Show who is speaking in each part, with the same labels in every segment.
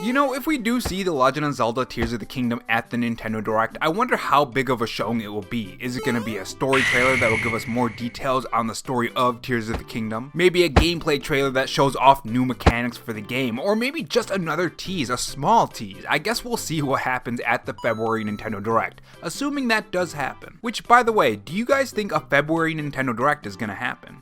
Speaker 1: You know, if we do see The Legend of Zelda Tears of the Kingdom at the Nintendo Direct, I wonder how big of a showing it will be. Is it going to be a story trailer that will give us more details on the story of Tears of the Kingdom? Maybe a gameplay trailer that shows off new mechanics for the game? Or maybe just another tease, a small tease? I guess we'll see what happens at the February Nintendo Direct, assuming that does happen. Which, by the way, do you guys think a February Nintendo Direct is going to happen?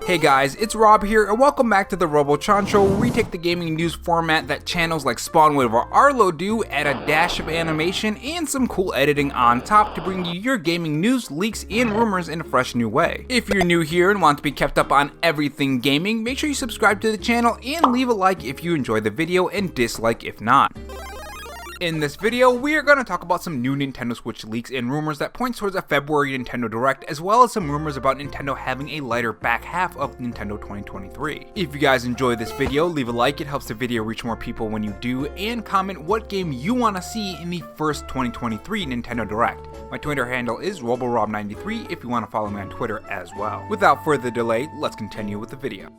Speaker 1: Hey guys, it's Rob here, and welcome back to the RoboChan Show, where we take the gaming news format that channels like Spawnwood or Arlo do, add a dash of animation and some cool editing on top to bring you your gaming news, leaks, and rumors in a fresh new way. If you're new here and want to be kept up on everything gaming, make sure you subscribe to the channel and leave a like if you enjoy the video and dislike if not. In this video, we are going to talk about some new Nintendo Switch leaks and rumors that point towards a February Nintendo Direct, as well as some rumors about Nintendo having a lighter back half of Nintendo 2023. If you guys enjoy this video, leave a like, it helps the video reach more people when you do, and comment what game you want to see in the first 2023 Nintendo Direct. My Twitter handle is RoboRob93 if you want to follow me on Twitter as well. Without further delay, let's continue with the video.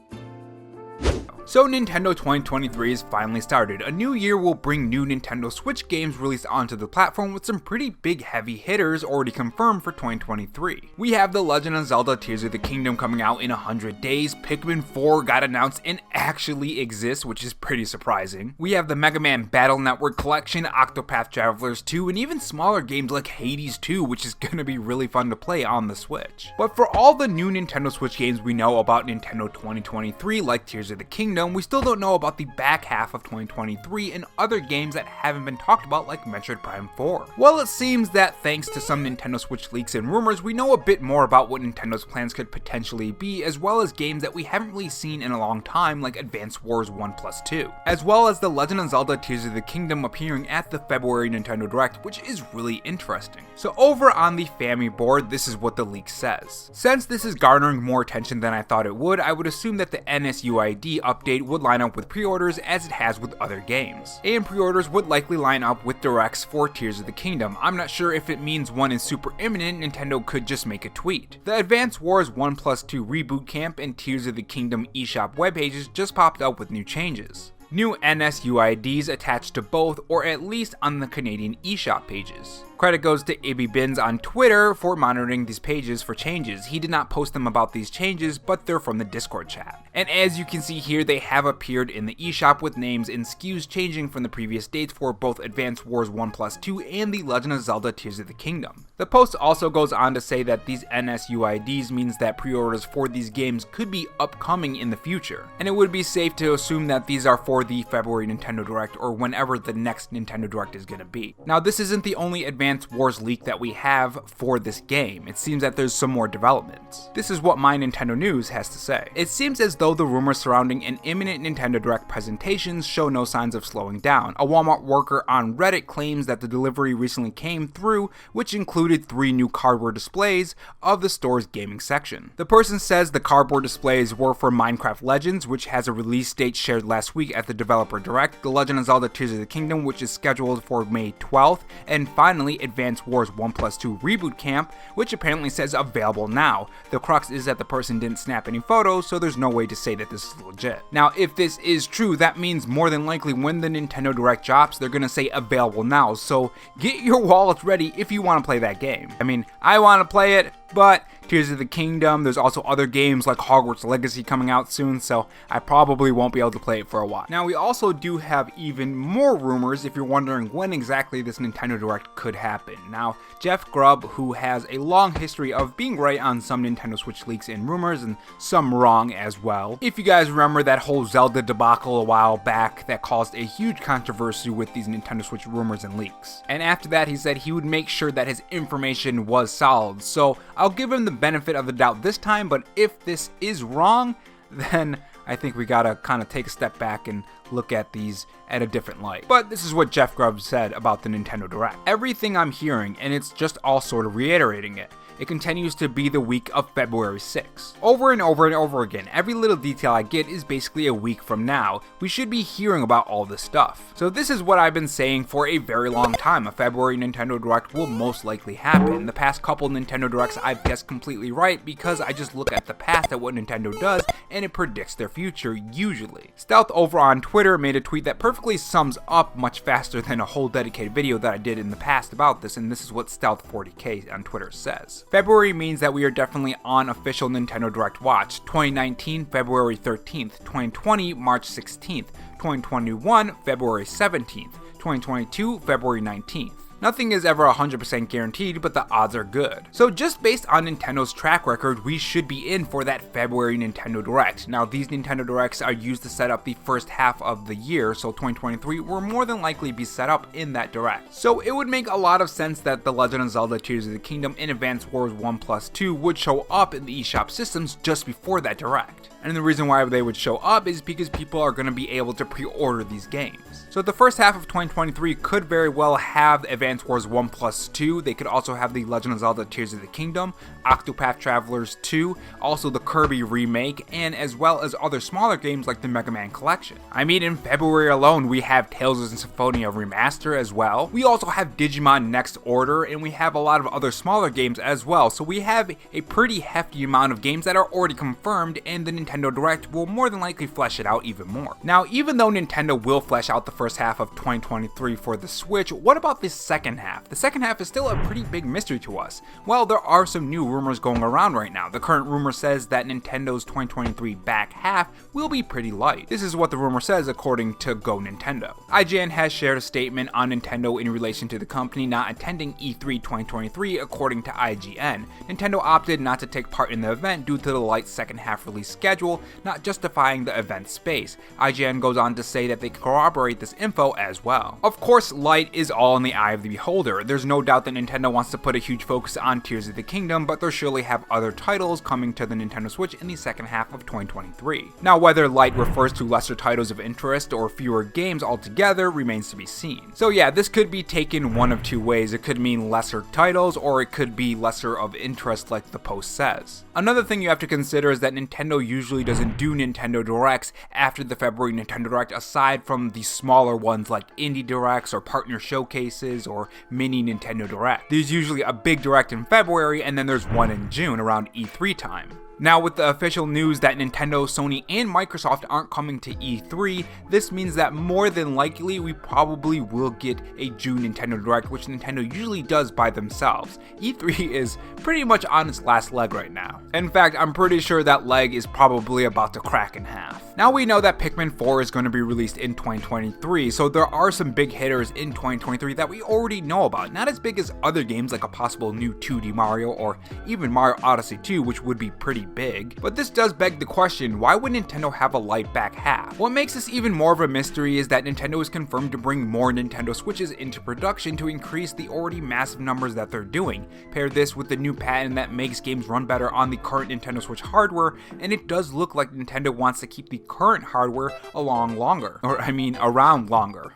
Speaker 1: So Nintendo 2023 is finally started. A new year will bring new Nintendo Switch games released onto the platform with some pretty big heavy hitters already confirmed for 2023. We have The Legend of Zelda Tears of the Kingdom coming out in 100 days, Pikmin 4 got announced and actually exists, which is pretty surprising. We have the Mega Man Battle Network Collection, Octopath Travelers 2, and even smaller games like Hades 2, which is gonna be really fun to play on the Switch. But for all the new Nintendo Switch games we know about Nintendo 2023, like Tears of the Kingdom, we still don't know about the back half of 2023 and other games that haven't been talked about like Metroid Prime 4. Well, it seems that thanks to some Nintendo Switch leaks and rumors, we know a bit more about what Nintendo's plans could potentially be, as well as games that we haven't really seen in a long time like Advance Wars 1+2, as well as The Legend of Zelda Tears of the Kingdom appearing at the February Nintendo Direct, which is really interesting. So over on the FAMI board, this is what the leak says. Since this is garnering more attention than I thought it would, I would assume that the NSUID update would line up with pre-orders as it has with other games. And pre-orders would likely line up with directs for Tears of the Kingdom. I'm not sure if it means one is super imminent, Nintendo could just make a tweet. The Advance Wars 1+2 Reboot Camp and Tears of the Kingdom eShop webpages just popped up with new changes. New NSUIDs attached to both, or at least on the Canadian eShop pages. Credit goes to AB Bins on Twitter for monitoring these pages for changes. He did not post them about these changes, but they're from the Discord chat. And as you can see here, they have appeared in the eShop with names and SKUs changing from the previous dates for both Advance Wars 1+2 and The Legend of Zelda Tears of the Kingdom. The post also goes on to say that these NSUIDs means that pre-orders for these games could be upcoming in the future. And it would be safe to assume that these are for the February Nintendo Direct or whenever the next Nintendo Direct is going to be. Now, this isn't the only Advance Wars leak that we have for this game. It seems that there's some more developments. This is what My Nintendo News has to say. It seems as though the rumors surrounding an imminent Nintendo Direct presentations show no signs of slowing down. A Walmart worker on Reddit claims that the delivery recently came through, which included 3 new cardboard displays of the store's gaming section. The person says the cardboard displays were for Minecraft Legends, which has a release date shared last week at the Developer Direct, The Legend of Zelda Tears of the Kingdom, which is scheduled for May 12th, and finally Advance Wars 1+2 Reboot Camp, which apparently says available now. The crux is that the person didn't snap any photos, so there's no way to say that this is legit. Now, if this is true, that means more than likely when the Nintendo Direct drops, they're gonna say available now, so get your wallets ready if you want to play that game. I mean, I want to play it, but Tears of the Kingdom, there's also other games like Hogwarts Legacy coming out soon, so I probably won't be able to play it for a while. Now, we also do have even more rumors if you're wondering when exactly this Nintendo Direct could happen. Now, Jeff Grubb, who has a long history of being right on some Nintendo Switch leaks and rumors, and some wrong as well. If you guys remember that whole Zelda debacle a while back that caused a huge controversy with these Nintendo Switch rumors and leaks. And after that, he said he would make sure that his information was solid, so I'll give him the benefit of the doubt this time, but if this is wrong, then I think we gotta kind of take a step back and look at these at a different light. But this is what Jeff Grubb said about the Nintendo Direct. Everything I'm hearing, and it's just all sort of reiterating it, it continues to be the week of February 6th. Over and over and over again, every little detail I get is basically a week from now. We should be hearing about all this stuff. So this is what I've been saying for a very long time. A February Nintendo Direct will most likely happen. The past couple Nintendo Directs I've guessed completely right because I just look at the past at what Nintendo does and it predicts their future usually. Stealth over on Twitter made a tweet that perfectly sums up much faster than a whole dedicated video that I did in the past about this, and this is what Stealth40k on Twitter says. February means that we are definitely on official Nintendo Direct watch. 2019, February 13th, 2020, March 16th, 2021, February 17th, 2022, February 19th. Nothing is ever 100% guaranteed, but the odds are good. So just based on Nintendo's track record, we should be in for that February Nintendo Direct. Now these Nintendo Directs are used to set up the first half of the year, so 2023 will more than likely be set up in that Direct. So it would make a lot of sense that The Legend of Zelda Tears of the Kingdom and Advance Wars 1+2 would show up in the eShop systems just before that Direct. And the reason why they would show up is because people are going to be able to pre-order these games. So the first half of 2023 could very well have Advance Wars 1+2, they could also have The Legend of Zelda Tears of the Kingdom, Octopath Travelers 2, also the Kirby remake, and as well as other smaller games like the Mega Man Collection. I mean, in February alone, we have Tales of Symphonia Remaster as well. We also have Digimon Next Order, and we have a lot of other smaller games as well. So we have a pretty hefty amount of games that are already confirmed, and the Nintendo Direct will more than likely flesh it out even more. Now, even though Nintendo will flesh out the first half of 2023 for the Switch, what about the second half? The second half is still a pretty big mystery to us. Well, there are some new rumors going around right now. The current rumor says that Nintendo's 2023 back half will be pretty light. This is what the rumor says according to Go Nintendo. IGN has shared a statement on Nintendo in relation to the company not attending E3 2023 according to IGN. Nintendo opted not to take part in the event due to the light second half release schedule, not justifying the event space. IGN goes on to say that they corroborate this info as well. Of course, light is all in the eye of the beholder. There's no doubt that Nintendo wants to put a huge focus on Tears of the Kingdom, but they'll surely have other titles coming to the Nintendo Switch in the second half of 2023. Now, whether light refers to lesser titles of interest or fewer games altogether remains to be seen. So yeah, this could be taken one of two ways. It could mean lesser titles, or it could be lesser of interest like the post says. Another thing you have to consider is that Nintendo usually doesn't do Nintendo Directs after the February Nintendo Direct, aside from the smaller ones like Indie Directs or Partner Showcases or Mini Nintendo Direct. There's usually a big Direct in February, and then there's one in June around E3 time. Now, with the official news that Nintendo, Sony, and Microsoft aren't coming to E3, this means that more than likely we probably will get a June Nintendo Direct, which Nintendo usually does by themselves. E3 is pretty much on its last leg right now. In fact, I'm pretty sure that leg is probably about to crack in half. Now we know that Pikmin 4 is going to be released in 2023, so there are some big hitters in 2023 that we already know about. Not as big as other games like a possible new 2D Mario or even Mario Odyssey 2, which would be pretty big. But this does beg the question, why would Nintendo have a light back half? What makes this even more of a mystery is that Nintendo is confirmed to bring more Nintendo Switches into production to increase the already massive numbers that they're doing. Pair this with the new patent that makes games run better on the current Nintendo Switch hardware, and it does look like Nintendo wants to keep the current hardware around longer.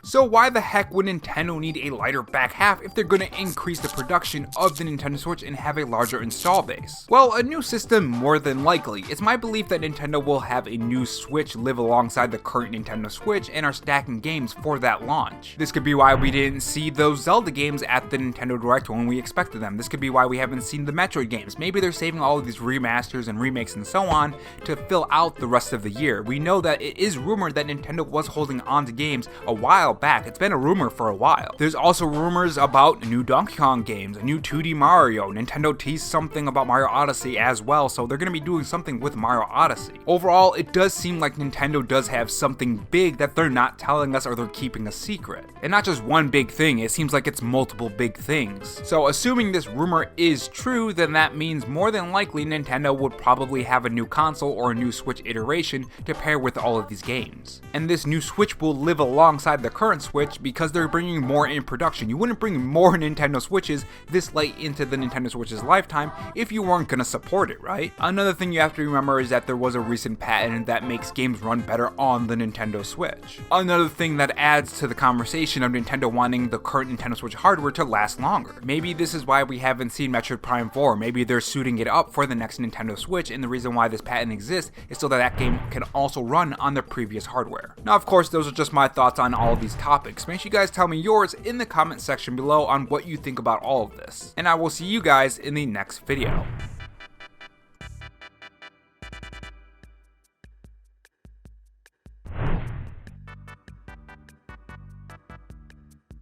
Speaker 1: So why the heck would Nintendo need a lighter back half if they're going to increase the production of the Nintendo Switch and have a larger install base? Well, a new system more than likely. It's my belief that Nintendo will have a new Switch live alongside the current Nintendo Switch and are stacking games for that launch. This could be why we didn't see those Zelda games at the Nintendo Direct when we expected them. This could be why we haven't seen the Metroid games. Maybe they're saving all of these remasters and remakes and so on to fill out the rest of the year. We know that it is rumored that Nintendo was holding on to games a while back. It's been a rumor for a while. There's also rumors about new Donkey Kong games, a new 2D Mario. Nintendo teased something about Mario Odyssey as well, so they're going to be doing something with Mario Odyssey. Overall, it does seem like Nintendo does have something big that they're not telling us or they're keeping a secret. And not just one big thing, it seems like it's multiple big things. So assuming this rumor is true, then that means more than likely Nintendo would probably have a new console or a new Switch iteration to pair with all of these games. And this new Switch will live alongside the current Switch because they're bringing more in production. You wouldn't bring more Nintendo Switches this late into the Nintendo Switch's lifetime if you weren't going to support it, right? Another thing you have to remember is that there was a recent patent that makes games run better on the Nintendo Switch. Another thing that adds to the conversation of Nintendo wanting the current Nintendo Switch hardware to last longer. Maybe this is why we haven't seen Metroid Prime 4, maybe they're suiting it up for the next Nintendo Switch, and the reason why this patent exists is so that that game can also run on the previous hardware. Now of course those are just my thoughts on all of these topics. Make sure you guys tell me yours in the comment section below on what you think about all of this. And I will see you guys in the next video.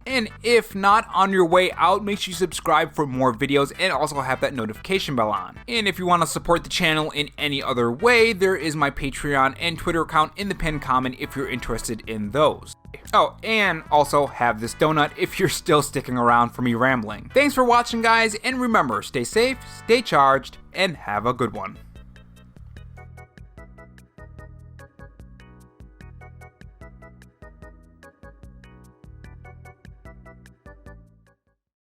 Speaker 1: And if not on your way out, make sure you subscribe for more videos and also have that notification bell on. And if you want to support the channel in any other way, there is my Patreon and Twitter account in the pinned comment if you're interested in those. Oh, and also have this donut if you're still sticking around for me rambling. Thanks for watching guys, and remember, stay safe, stay charged, and have a good one.